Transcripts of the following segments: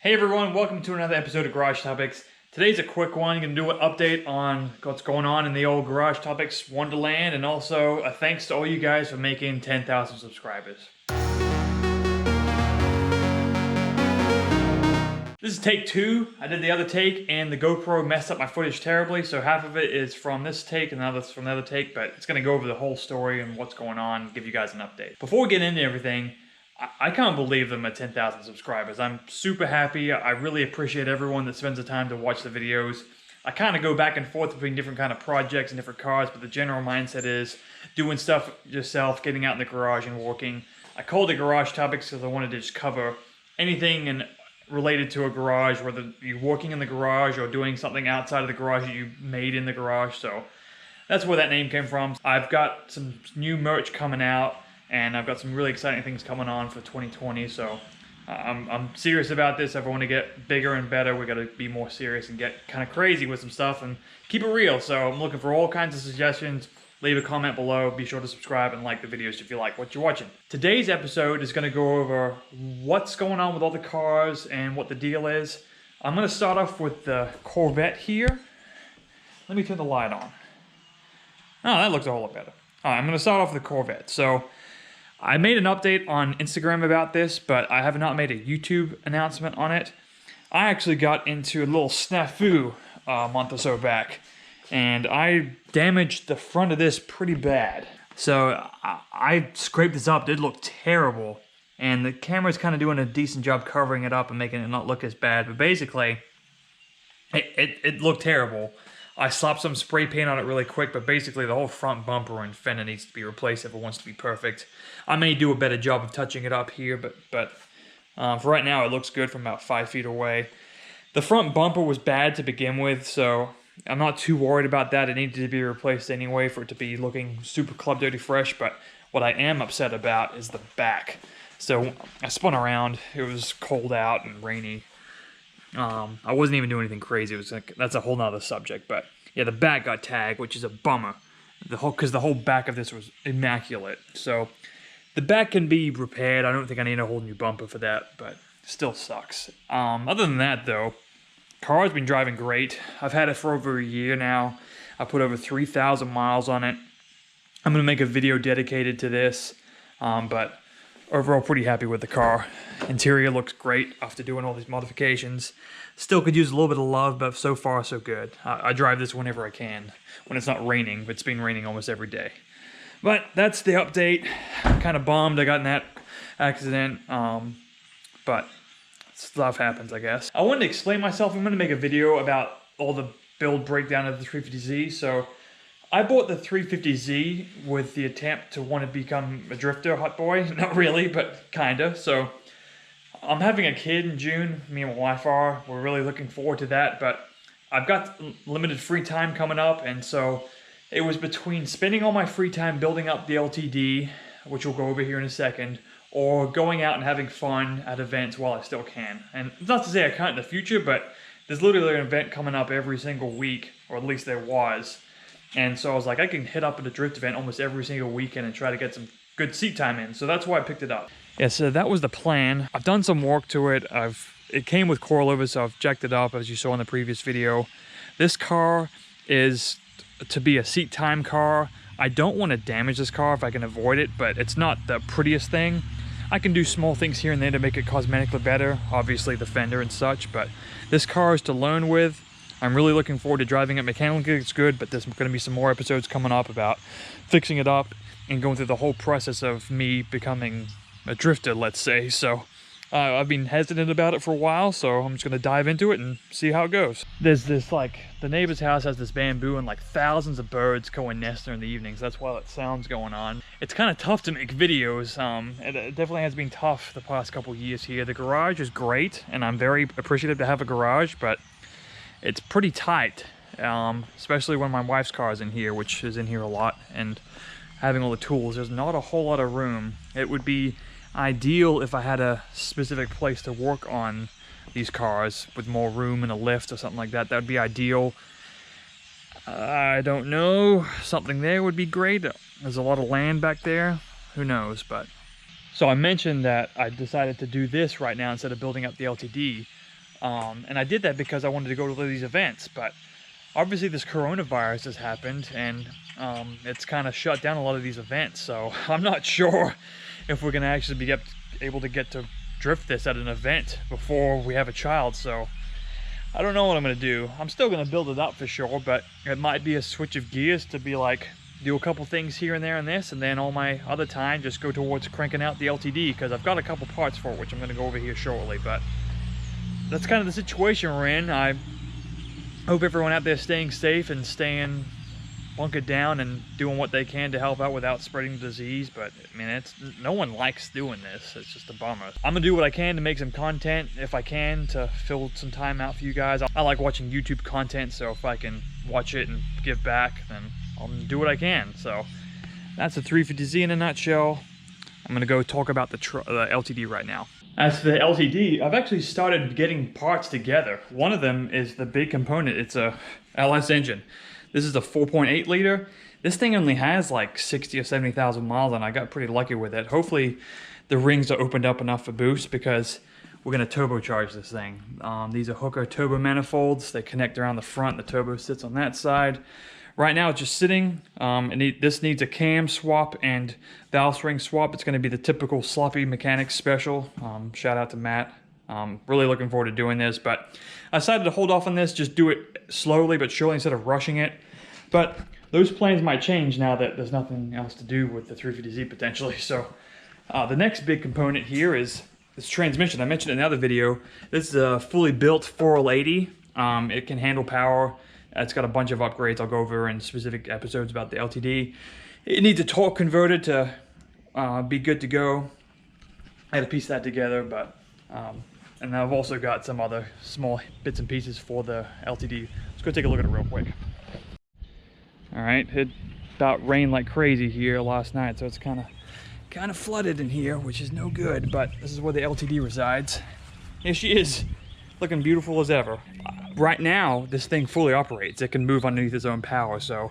Hey everyone, welcome to another episode of Garage Topics. Today's a quick one. I'm going to do an update on what's going on in the old Garage Topics Wonderland, and also a thanks to all you guys for making 10,000 subscribers. This is take 2. I did the other take and the GoPro messed up my footage terribly, so half of it is from this take and the other's from the other take, but it's going to go over the whole story and what's going on and give you guys an update. Before we get into everything, I can't believe them at 10,000 subscribers. I'm super happy. I really appreciate everyone that spends the time to watch the videos. I kind of go back and forth between different kind of projects and different cars, but the general mindset is doing stuff yourself, getting out in the garage and working. I called it Garage Topics because I wanted to just cover anything related to a garage, whether you're working in the garage or doing something outside of the garage that you made in the garage. So that's where that name came from. I've got some new merch coming out, and I've got some really exciting things coming on for 2020, so I'm serious about this. If I want to get bigger and better, we got to be more serious and get kind of crazy with some stuff and keep it real. So I'm looking for all kinds of suggestions. Leave a comment below. Be sure to subscribe and like the videos if you like what you're watching. Today's episode is going to go over what's going on with all the cars and what the deal is. I'm going to start off with the Corvette here. Let me turn the light on. Oh, that looks a whole lot better. All right, I'm going to start off with the Corvette. So I made an update on Instagram about this, but I have not made a YouTube announcement on it. I actually got into a little snafu a month or so back, and I damaged the front of this pretty bad. So I scraped this up. It did look terrible, and the camera's kind of doing a decent job covering it up and making it not look as bad, but basically, it looked terrible. I slapped some spray paint on it really quick, but basically the whole front bumper and fender needs to be replaced if it wants to be perfect. I may do a better job of touching it up here, but for right now it looks good from about 5 feet away. The front bumper was bad to begin with, so I'm not too worried about that. It needed to be replaced anyway for it to be looking super club dirty fresh, but what I am upset about is the back. So I spun around, it was cold out and rainy. I wasn't even doing anything crazy. It was like, that's a whole nother subject, but yeah, the back got tagged, which is a bummer. Because the whole back of this was immaculate. So the back can be repaired. I don't think I need a whole new bumper for that, but still sucks. Other than that, though, car's been driving great. I've had it for over a year now. I put over 3,000 miles on it. I'm gonna make a video dedicated to this, but overall pretty happy with the car. Interior looks great after doing all these modifications. Still could use a little bit of love, but so far so good. I drive this whenever I can, when it's not raining. It's been raining almost every day. But that's the update. I'm kind of bummed I got in that accident, but stuff happens, I guess. I wanted to explain myself. I'm going to make a video about all the build breakdown of the 350Z. So I bought the 350Z with the attempt to want to become a drifter hot boy. Not really, but kinda. So I'm having a kid in June. Me and my wife are. We're really looking forward to that, but I've got limited free time coming up, and so it was between spending all my free time building up the LTD, which we'll go over here in a second, or going out and having fun at events while I still can. And not to say I can't in the future, but there's literally an event coming up every single week, or at least there was. And so I was like, I can hit up at a drift event almost every single weekend and try to get some good seat time in. So that's why I picked it up. Yeah, so that was the plan. I've done some work to it. It came with coilovers, so I've jacked it up as you saw in the previous video. This car is to be a seat time car. I don't want to damage this car if I can avoid it, but it's not the prettiest thing. I can do small things here and there to make it cosmetically better, obviously the fender and such, but this car is to learn with. I'm really looking forward to driving it. Mechanically it's good, but there's going to be some more episodes coming up about fixing it up and going through the whole process of me becoming a drifter, let's say. So I've been hesitant about it for a while, so I'm just going to dive into it and see how it goes. There's this, like, the neighbor's house has this bamboo and like thousands of birds go and nest there in the evenings. That's why that sound's going on. It's kind of tough to make videos. It definitely has been tough the past couple years here. The garage is great, and I'm very appreciative to have a garage, but it's pretty tight, especially when my wife's car is in here, which is in here a lot, and having all the tools, there's not a whole lot of room. It would be ideal if I had a specific place to work on these cars with more room and a lift or something like that. That would be ideal. I don't know, something there would be great. There's a lot of land back there, who knows. But so I mentioned that I decided to do this right now instead of building up the LTD. And I did that because I wanted to go to these events, but obviously this coronavirus has happened, and it's kind of shut down a lot of these events. So I'm not sure if we're gonna actually be able to get to drift this at an event before we have a child. So I don't know what I'm gonna do. I'm still gonna build it up for sure, but it might be a switch of gears to be like, do a couple things here and there and this, and then all my other time just go towards cranking out the LTD, because I've got a couple parts for it, which I'm going to go over here shortly. But that's kind of the situation we're in. I hope everyone out there is staying safe and staying bunkered down and doing what they can to help out without spreading the disease. But I mean, no one likes doing this. It's just a bummer. I'm gonna do what I can to make some content if I can, to fill some time out for you guys. I like watching YouTube content, so if I can watch it and give back, then I'll do what I can. So that's the 350Z in a nutshell. I'm gonna go talk about the LTD right now. As for the LTD, I've actually started getting parts together. One of them is the big component. It's a LS engine. This is a 4.8 liter. This thing only has like 60 or 70,000 miles, and I got pretty lucky with it. Hopefully the rings are opened up enough for boost, because we're gonna turbocharge this thing. These are Hooker turbo manifolds. They connect around the front. The turbo sits on that side. Right now it's just sitting. This needs a cam swap and valve spring swap. It's going to be the typical sloppy mechanics special. Shout out to Matt. Really looking forward to doing this, but I decided to hold off on this, just do it slowly but surely instead of rushing it. But those plans might change now that there's nothing else to do with the 350Z potentially. So the next big component here is this transmission. I mentioned in another video. This is a fully built 480. It can handle power. It's got a bunch of upgrades I'll go over in specific episodes about the LTD. It needs a torque converter to be good to go. I had to piece that together, but and I've also got some other small bits and pieces for the LTD. Let's go take a look at it real quick. All right, it about rained like crazy here last night, so it's kind of flooded in here, which is no good. But this is where the LTD resides. Here she is, looking beautiful as ever. Right now, this thing fully operates. It can move underneath its own power, so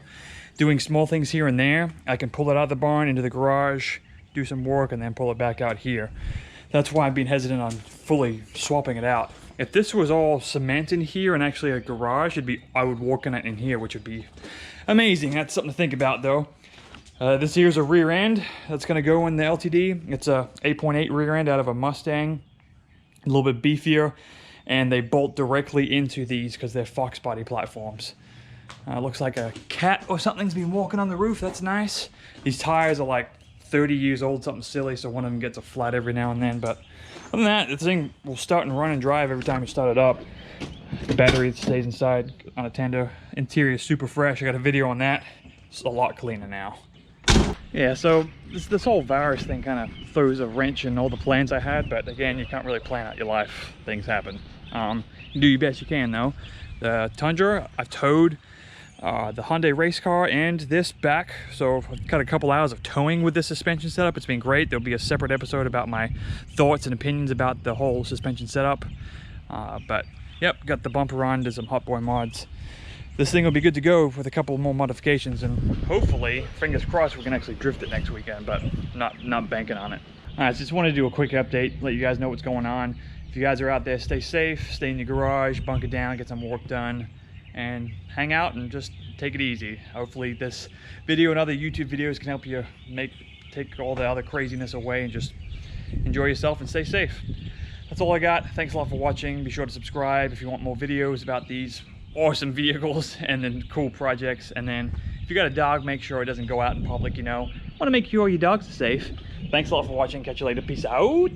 doing small things here and there, I can pull it out of the barn into the garage, do some work, and then pull it back out here. That's why I'm being hesitant on fully swapping it out. If this was all cement in here and actually a garage, I would walk in it in here, which would be amazing. That's something to think about, though. This here's a rear end that's going to go in the LTD. It's a 8.8 rear end out of a Mustang, a little bit beefier. And they bolt directly into these because they're Foxbody platforms. Looks like a cat or something's been walking on the roof. That's nice. These tires are like 30 years old, something silly, so one of them gets a flat every now and then. But other than that, the thing will start and run and drive every time you start it up. The battery stays inside on a tender. Interior is super fresh. I got a video on that. It's a lot cleaner now. Yeah, so this whole virus thing kind of throws a wrench in all the plans I had, but again, you can't really plan out your life. Things happen. You do your best you can, though. The Tundra, I've towed the Hyundai race car and this back, so I've got a couple hours of towing with this suspension setup. It's been great. There'll be a separate episode about my thoughts and opinions about the whole suspension setup. But yep, got the bumper on, did some Hot Boy mods. This thing will be good to go with a couple more modifications, and hopefully, fingers crossed, we can actually drift it next weekend, but not banking on it. All right, so just wanted to do a quick update, let you guys know what's going on. If you guys are out there, stay safe, stay in your garage, bunker down, get some work done, and hang out and just take it easy. Hopefully this video and other YouTube videos can help you take all the other craziness away and just enjoy yourself and stay safe. That's all I got. Thanks a lot for watching. Be sure to subscribe if you want more videos about these awesome vehicles and then cool projects. And then if you got a dog, make sure it doesn't go out in public, you know. Want to make sure your dogs are safe. Thanks a lot for watching. Catch you later. Peace out.